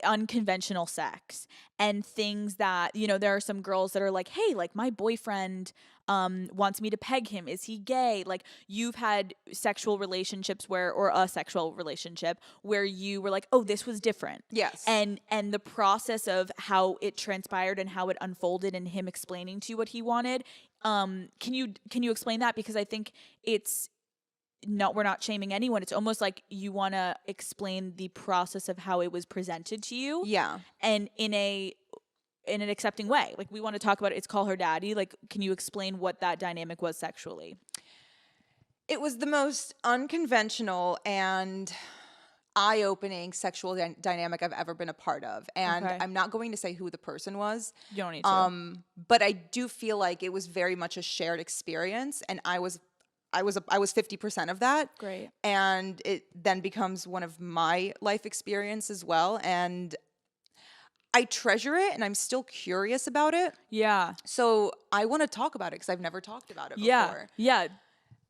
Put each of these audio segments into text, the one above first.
Unconventional sex and things that, there are some girls that are like, hey, like my boyfriend wants me to peg him. Is he gay? Like you've had sexual relationships or a sexual relationship where you were like, oh, this was different. Yes. And the process of how it transpired and how it unfolded and him explaining to you what he wanted. Can you explain that? Because I think we're not shaming anyone. It's almost like you want to explain the process of how it was presented to you. Yeah. And in an accepting way. Like we want to talk about it. It's Call Her Daddy. Like, can you explain what that dynamic was sexually? It was the most unconventional and eye-opening sexual dynamic I've ever been a part of. And Okay. I'm not going to say who the person was. You don't need to. But I do feel like it was very much a shared experience, and I was 50% of that. Great. And it then becomes one of my life experience as well. And I treasure it, and I'm still curious about it. Yeah. So I want to talk about it because I've never talked about it before. Yeah.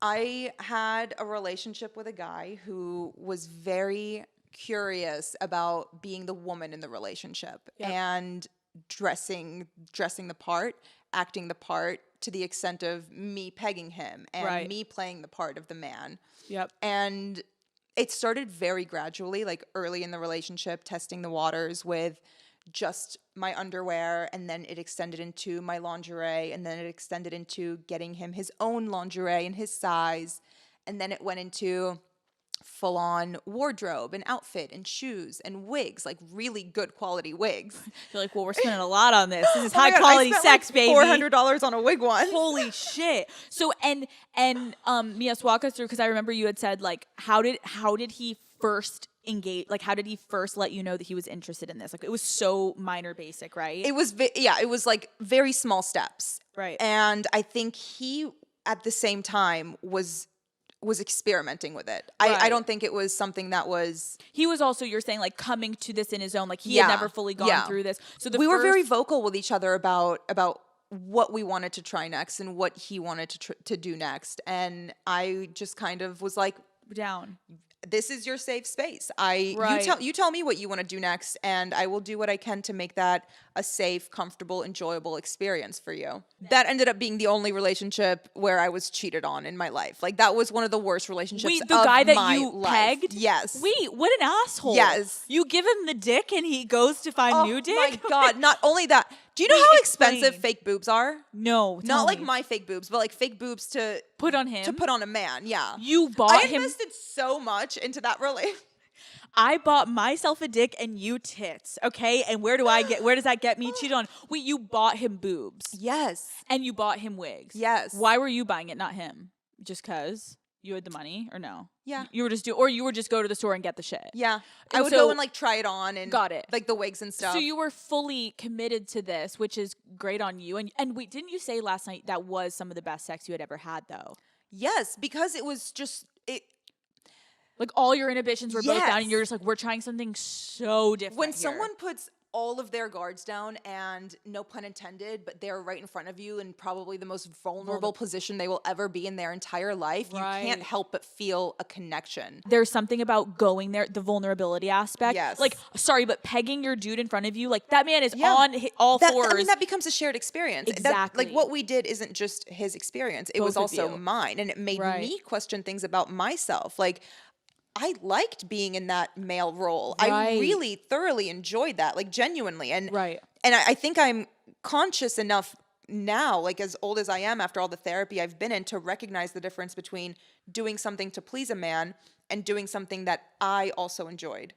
I had a relationship with a guy who was very curious about being the woman in the relationship. Yep. And dressing the part, acting the part, to the extent of me pegging him and me playing the part of the man. Yep. And it started very gradually, like early in the relationship, testing the waters with just my underwear, and then it extended into my lingerie, and then it extended into getting him his own lingerie and his size, and then it went into full-on wardrobe and outfit and shoes and wigs, like really good quality wigs. You're like, well, we're spending a lot on this. This is high God, quality I spent sex, like baby. $400 on a wig once. Holy shit. So and Mia, walk us through, because I remember you had said, like, how did he first engage? Like, how did he first let you know that he was interested in this? Like, it was so minor basic, right? It was it was like very small steps. Right. And I think he at the same time was experimenting with it. Right. I don't think it was something that was... He was also, you're saying, like, coming to this in his own. Like, he had never fully gone through this. So we were very vocal with each other about what we wanted to try next and what he wanted to do next. And I just kind of was like, down. This is your safe space. You tell me what you want to do next, and I will do what I can to make that a safe, comfortable, enjoyable experience for you. That ended up being the only relationship where I was cheated on in my life. Like, that was one of the worst relationships Wait, of the guy that my you life. pegged? Yes. Wait, what an asshole. Yes. You give him the dick and he goes to find new dick? Oh my God. Not only that. Do you know how expensive fake boobs are? No. Not like my fake boobs, but like fake boobs to put on him? To put on a man, yeah. You bought him? I invested so much into that relationship. I bought myself a dick and you tits, okay? And where does that get me cheated on? Wait, you bought him boobs. Yes. And you bought him wigs. Yes. Why were you buying it, not him? Just cause you had the money, or no? Yeah. You were just go to the store and get the shit. Yeah. And I would go and like try it on and got it. Like the wigs and stuff. So you were fully committed to this, which is great on you. And wait, didn't you say last night that was some of the best sex you had ever had though? Yes, because it was just like all your inhibitions were both down and you're just like, we're trying something so different. When someone puts all of their guards down and, no pun intended, but they're right in front of you in probably the most vulnerable position they will ever be in their entire life, you can't help but feel a connection. There's something about going there, the vulnerability aspect. Yes. Like, sorry, but pegging your dude in front of you, like that man is on all fours. I mean, that becomes a shared experience. Exactly. Like what we did isn't just his experience. It was also mine. And it made me question things about myself. Like, I liked being in that male role. I really thoroughly enjoyed that, like genuinely. And I think I'm conscious enough now, like as old as I am after all the therapy I've been in, to recognize the difference between doing something to please a man and doing something that I also enjoyed.